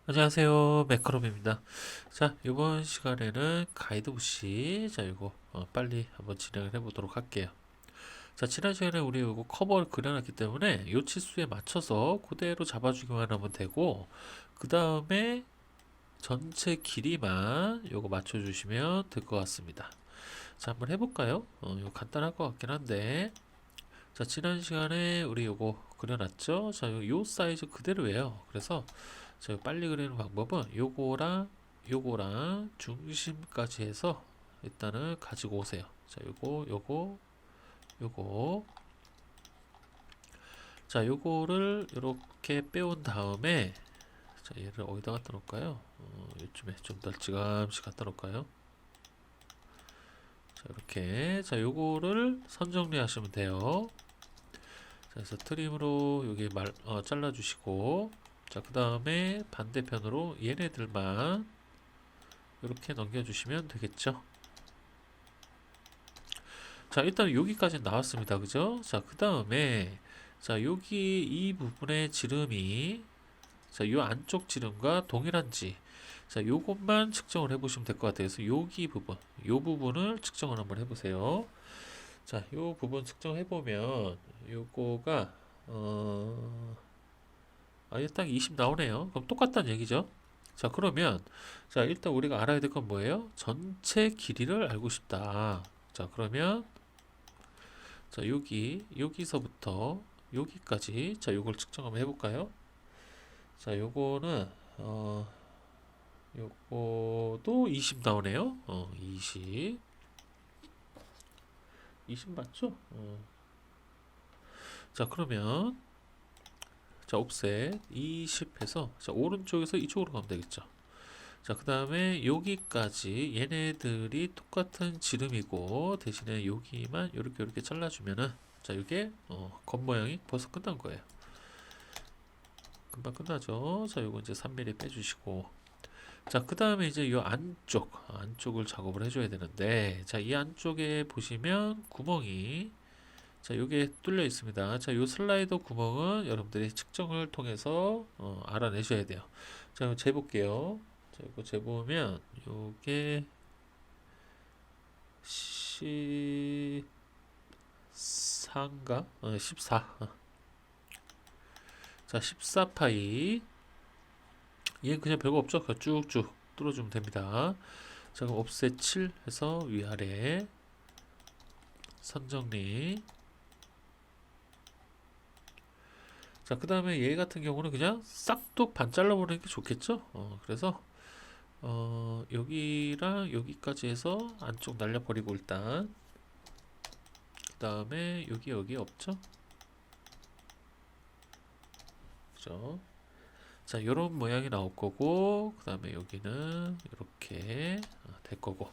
안녕하세요. 매크로입니다. 자, 이번 시간에는 가이드 부시, 자, 이거 빨리 한번 진행을 해보도록 할게요. 자, 지난 시간에 우리 이거 커버를 그려놨기 때문에 요 치수에 맞춰서 그대로 잡아주기만 하면 되고, 그 다음에 전체 길이만 요거 맞춰주시면 될 것 같습니다. 자, 한번 해볼까요? 이거 간단할 것 같긴 한데, 자, 지난 시간에 우리 요거 그려놨죠? 자, 요 사이즈 그대로예요. 그래서 제가 빨리 그리는 방법은 요거랑 중심까지 해서 일단은 가지고 오세요. 자, 요거. 자, 요거를 이렇게 빼온 다음에, 자, 얘를 어디다 갖다 놓을까요? 요쯤에 좀 널찍함시 갖다 놓을까요? 자, 이렇게. 자, 요거를 선 정리하시면 돼요. 자, 그래서 트림으로 여기 잘라주시고, 자, 그 다음에 반대편으로 얘네들만 이렇게 넘겨주시면 되겠죠. 자, 일단 여기까지 나왔습니다. 그죠? 자, 그 다음에, 자, 여기 이 부분의 지름이, 자, 요 안쪽 지름과 동일한지, 자, 요것만 측정을 해보시면 될 것 같아요. 그래서 여기 부분, 요 부분을 측정을 한번 해보세요. 자, 요 부분 측정해보면, 요거가, 딱 20 나오네요. 그럼 똑같다는 얘기죠. 자, 그러면, 자, 일단 우리가 알아야 될 건 뭐예요? 전체 길이를 알고 싶다. 자, 그러면, 자, 여기서부터 여기까지, 자, 요걸 측정 한번 해볼까요? 자, 요거도 20 나오네요. 20 맞죠? 자, 그러면, 자, 옵셋 20 해서, 자, 오른쪽에서 이쪽으로 가면 되겠죠. 자, 그 다음에 여기까지 얘네들이 똑같은 지름이고 대신에 여기만 이렇게 잘라주면은, 자, 이게 겉모양이 벌써 끝난 거예요. 금방 끝나죠. 자, 요거 이제 3mm 빼주시고, 자, 그 다음에 이제 이 안쪽을 작업을 해줘야 되는데, 자, 이 안쪽에 보시면 구멍이, 자, 요게 뚫려 있습니다. 자, 요 슬라이더 구멍은 여러분들이 측정을 통해서 알아내셔야 돼요. 자, 이거 재볼게요. 자, 이거 재보면 요게 14인가? 14. 자, 14파이. 얘 그냥 별거 없죠? 그냥 쭉쭉 뚫어주면 됩니다. 자, 그럼 옵셋 7 해서 위아래 선정리. 자, 그 다음에 얘 같은 경우는 그냥 싹둑 반 잘라버리는 게 좋겠죠? 그래서 여기랑 여기까지 해서 안쪽 날려버리고 일단, 그 다음에 여기 없죠? 그죠? 자, 요런 모양이 나올 거고, 그 다음에 여기는 이렇게 될 거고.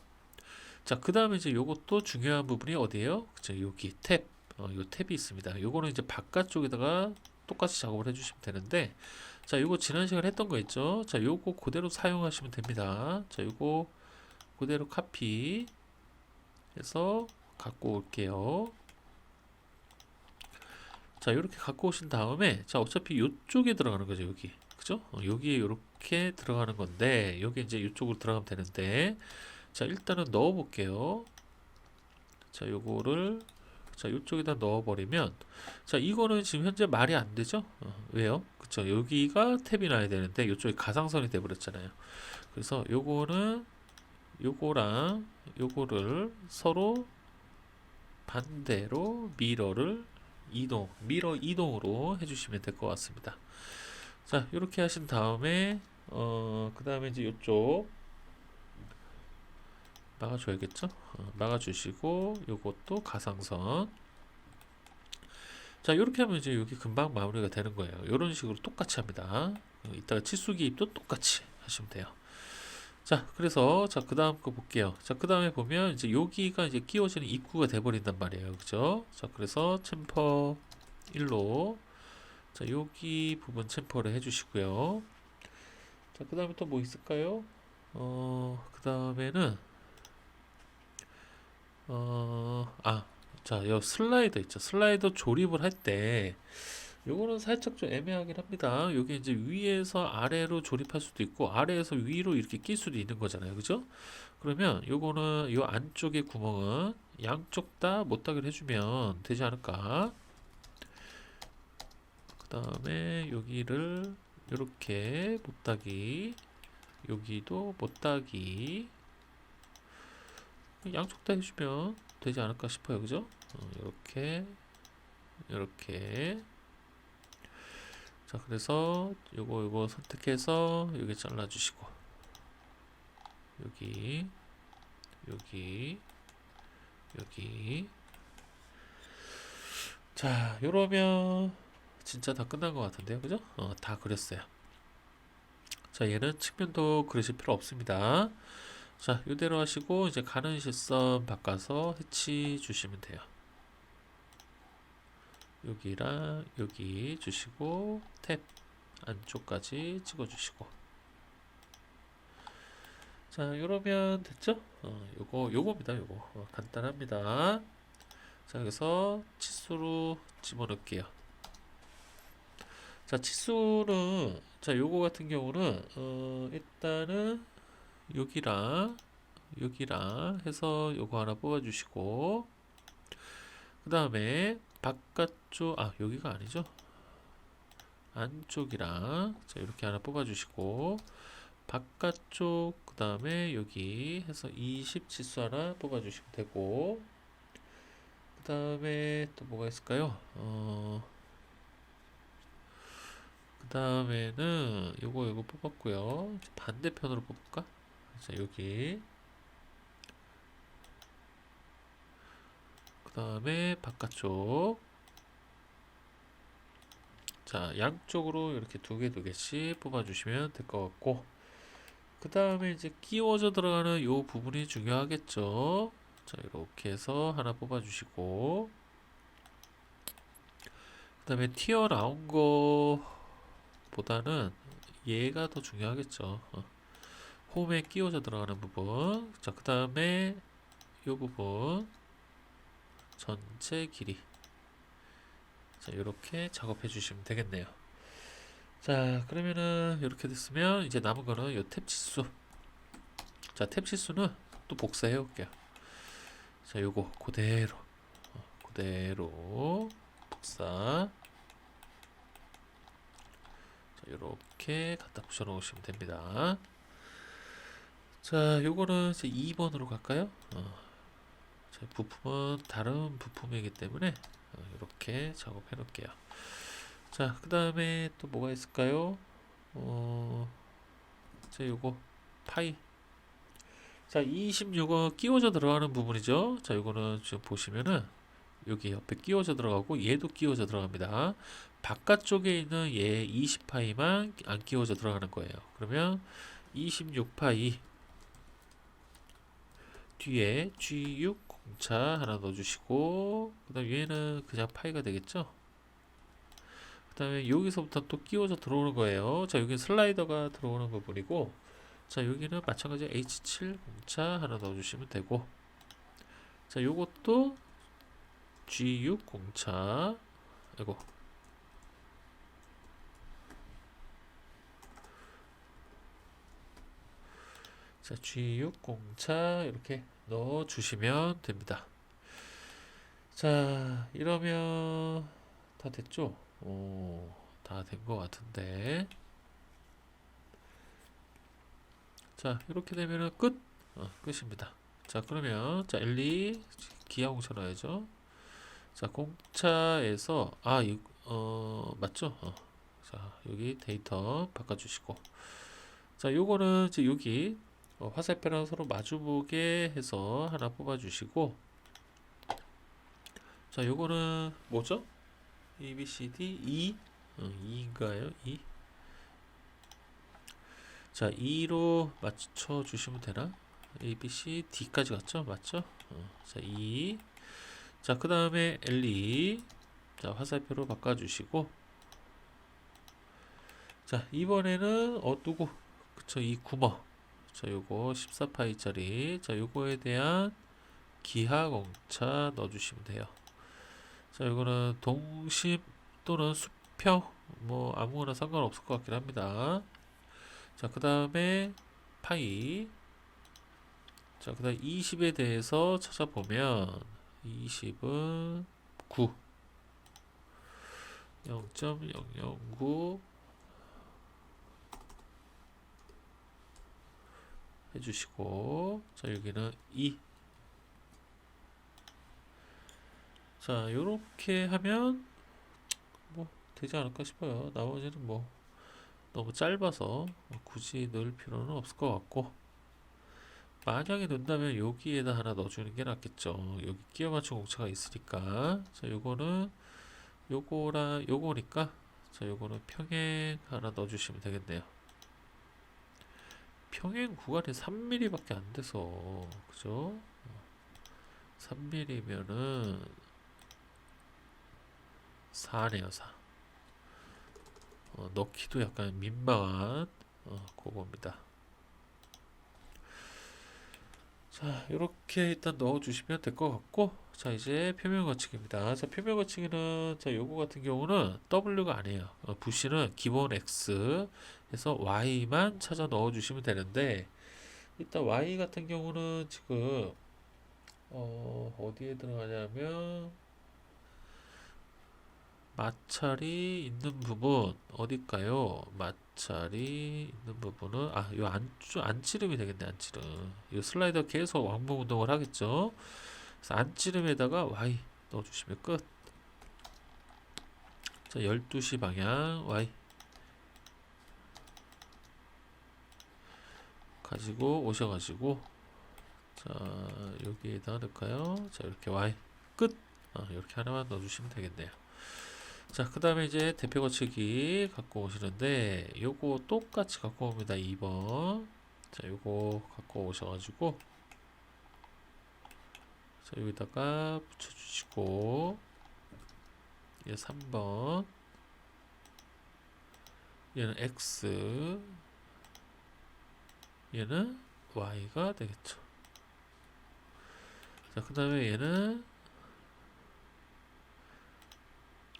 자, 그 다음에 이제 요것도 중요한 부분이 어디예요? 그죠? 여기 요 탭이 있습니다. 요거는 이제 바깥쪽에다가 똑같이 작업을 해주시면 되는데, 자, 요거 지난 시간에 했던 거 있죠? 자, 요거 그대로 사용하시면 됩니다. 자, 요거 그대로 카피 해서 갖고 올게요. 자, 이렇게 갖고 오신 다음에, 자, 어차피 요쪽에 들어가는 거죠, 여기. 그죠? 여기에 이렇게 들어가는 건데, 여기 이제 이쪽으로 들어가면 되는데, 자, 일단은 넣어 볼게요. 자, 요거를, 자, 요쪽에다 넣어 버리면, 자, 이거는 지금 현재 말이 안 되죠? 왜요? 그쵸? 여기가 탭이 나야 되는데, 요쪽이 가상선이 돼 버렸잖아요. 그래서 요거랑 요거를 서로 반대로 미러 이동으로 해주시면 될 것 같습니다. 자, 이렇게 하신 다음에, 그 다음에 이제 이쪽 막아줘야겠죠? 막아주시고, 요것도 가상선. 자, 이렇게 하면 이제 여기 금방 마무리가 되는 거예요. 이런 식으로 똑같이 합니다. 이따가 치수 기입도 똑같이 하시면 돼요. 자, 그래서, 자, 그 다음 거 볼게요. 자, 그 다음에 보면, 이제 여기가 이제 끼워지는 입구가 돼버린단 말이에요. 그죠? 자, 그래서 챔퍼 1로, 자, 여기 부분 챔퍼를 해주시고요. 자, 그 다음에 또 뭐 있을까요? 그 다음에는, 자, 요 슬라이더 있죠. 슬라이더 조립을 할 때, 요거는 살짝 좀 애매하긴 합니다. 여기 이제 위에서 아래로 조립할 수도 있고 아래에서 위로 이렇게 낄 수도 있는 거잖아요. 그죠? 그러면 요거는 요 안쪽에 구멍은 양쪽 다 못따기를 해주면 되지 않을까? 그 다음에 여기를 이렇게 못따기, 여기도 못따기, 양쪽 다 해주면 되지 않을까 싶어요. 그죠? 이렇게 이렇게. 자, 그래서 요거 선택해서 여기 잘라주시고 여기 여기 여기. 자, 요러면 진짜 다 끝난 것 같은데요. 그죠? 다 그렸어요. 자, 얘는 측면도 그리실 필요 없습니다. 자, 이대로 하시고 이제 가는 실선 바꿔서 해치 주시면 돼요. 여기랑 여기 주시고 탭 안쪽까지 찍어 주시고. 자, 이러면 됐죠? 요겁니다. 요거 간단합니다. 자, 여기서 치수로 집어넣을게요. 자, 치수는 자, 요거 같은 경우는 일단은 여기랑 해서 요거 하나 뽑아주시고, 그 다음에 바깥쪽, 여기가 아니죠? 안쪽이랑 자, 이렇게 하나 뽑아주시고, 바깥쪽, 그 다음에 여기 해서 20 치수 하나 뽑아주시면 되고, 그 다음에 또 뭐가 있을까요? 그 다음에는 요거 뽑았고요. 이제 반대편으로 뽑을까? 자, 여기. 그 다음에 바깥쪽. 자, 양쪽으로 이렇게 두 개씩 뽑아주시면 될 것 같고, 그 다음에 이제 끼워져 들어가는 요 부분이 중요하겠죠. 자, 이렇게 해서 하나 뽑아주시고, 그 다음에 튀어나온 거보다는 얘가 더 중요하겠죠. 홈에 끼워져 들어가는 부분. 자, 그 다음에 요 부분 전체 길이. 자, 이렇게 작업해 주시면 되겠네요. 자, 그러면은 이렇게 됐으면 이제 남은 거는 요 탭 치수. 자, 탭 치수는 또 복사해 올게요. 자, 요거 그대로 복사. 자, 요렇게 갖다 붙여 놓으시면 됩니다. 자, 요거는 이제 2번으로 갈까요? 자, 부품은 다른 부품이기 때문에 이렇게 작업해 놓을게요. 자, 그 다음에 또 뭐가 있을까요? 자, 요거 파이. 자, 26은 끼워져 들어가는 부분이죠. 자, 요거는 지금 보시면은 여기 옆에 끼워져 들어가고 얘도 끼워져 들어갑니다. 바깥쪽에 있는 얘 20파이만 안 끼워져 들어가는 거예요. 그러면 26파이 뒤에 G6 공차 하나 넣어주시고, 그 다음 얘는 그냥 파이가 되겠죠. 그 다음에 여기서부터 또 끼워져 들어오는 거예요. 자, 여기 슬라이더가 들어오는 부분이고, 자, 여기는 마찬가지 H7 공차 하나 넣어주시면 되고, 자, 요것도 G6 공차, 아이고, 자, G6 공차 이렇게 넣어주시면 됩니다. 자, 이러면 다 됐죠? 다 된 것 같은데. 자, 이렇게 되면은 끝입니다. 자, 그러면 자, 엘리 기아 공차 넣어야죠. 자, 공차에서 맞죠? 자, 여기 데이터 바꿔주시고, 자, 요거는 이제 여기 화살표랑 서로 마주보게 해서 하나 뽑아주시고, 자, 요거는 뭐죠? A, B, C, D, E, 2인가요? 2. 자, 2로 맞춰 주시면 되나? A, B, C, D까지 갔죠? 맞죠? 자, 2. 자, 그 다음에 L2. 자, 화살표로 바꿔주시고, 자, 이번에는 누구? 그쵸, 이 구멍. 자, 요거 14파이짜리. 자, 요거에 대한 기하 공차 넣어주시면 돼요. 자, 요거는 동심 또는 수평 수평 뭐 아무거나 상관없을 것 같긴 합니다. 자, 그 다음에 파이. 자, 그 다음 20에 대해서 찾아보면 20은 9, 0.009 해주시고, 자, 여기는 2. 자, 요렇게 하면 뭐 되지 않을까 싶어요. 나머지는 뭐 너무 짧아서 굳이 넣을 필요는 없을 것 같고, 만약에 넣는다면 여기에다 하나 넣어주는 게 낫겠죠. 여기 끼워 맞춘 공차가 있으니까. 자, 요거는 요거랑 요거니까, 자, 요거는 평행 하나 넣어주시면 되겠네요. 평행 구간이 3mm밖에 안 돼서, 그죠? 3mm면은 4네요, 4. 넣기도 약간 민망한 그겁니다. 자, 이렇게 일단 넣어주시면 될 것 같고, 자, 이제 표면 거치기입니다. 자, 표면 거치기는, 자, 요거 같은 경우는 W가 아니에요. 부시는 기본 X 해서 Y만 찾아 넣어주시면 되는데, 일단 Y 같은 경우는 지금, 어디에 들어가냐면, 마찰이 있는 부분, 어딜까요? 마찰이 있는 부분은, 요 안찌름이 되겠네, 안찌름. 요 슬라이더 계속 왕복 운동을 하겠죠? 그래서 안찌름에다가 Y 넣어주시면 끝. 자, 12시 방향 Y 가지고 오셔가지고, 자, 여기에다 넣을까요? 자, 이렇게 Y 끝. 이렇게 하나만 넣어주시면 되겠네요. 자, 그 다음에 이제 대표 거치기 갖고 오시는데, 요거 똑같이 갖고 옵니다. 2번. 자, 요거 갖고 오셔가지고, 자, 여기다가 붙여주시고, 얘 3번. 얘는 X, 얘는 Y가 되겠죠. 자, 그 다음에 얘는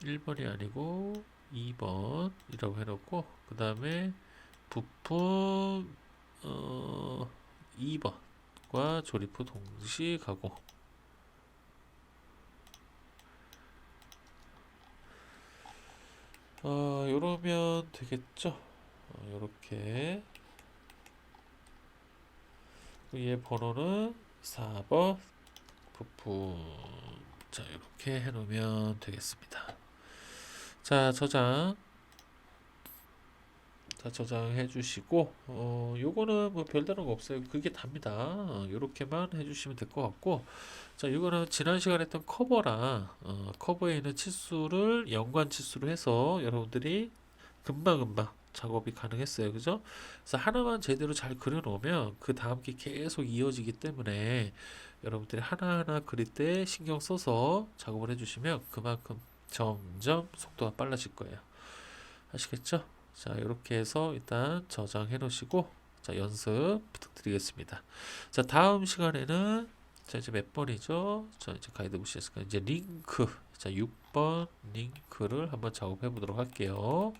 1번이 아니고 2번이라고 해놓고, 그 다음에 부품 2번과 조립 후 동시 가공. 요러면 되겠죠. 요렇게. 얘 번호는 4번 부품. 자, 이렇게 해놓으면 되겠습니다. 자, 저장. 자, 저장해 주시고, 요거는 뭐 별다른 거 없어요. 그게 답니다. 요렇게만 해주시면 될 것 같고, 자, 이거는 지난 시간에 했던 커버랑, 커버에 있는 치수를 연관 치수로 해서 여러분들이 금방금방 작업이 가능했어요. 그죠? 그래서 하나만 제대로 잘 그려 놓으면 그 다음 게 계속 이어지기 때문에 여러분들이 하나하나 그릴 때 신경 써서 작업을 해주시면 그만큼 점점 속도가 빨라질 거예요. 아시겠죠? 자, 이렇게 해서 일단 저장해 놓으시고, 자, 연습 부탁드리겠습니다. 자, 다음 시간에는, 자, 이제 몇 번이죠? 자, 이제 가이드 보시겠습니까? 이제 링크. 자, 6번 링크를 한번 작업해 보도록 할게요.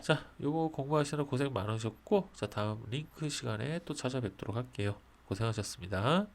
자, 요거 공부하시느라 고생 많으셨고, 자, 다음 링크 시간에 또 찾아뵙도록 할게요. 고생하셨습니다.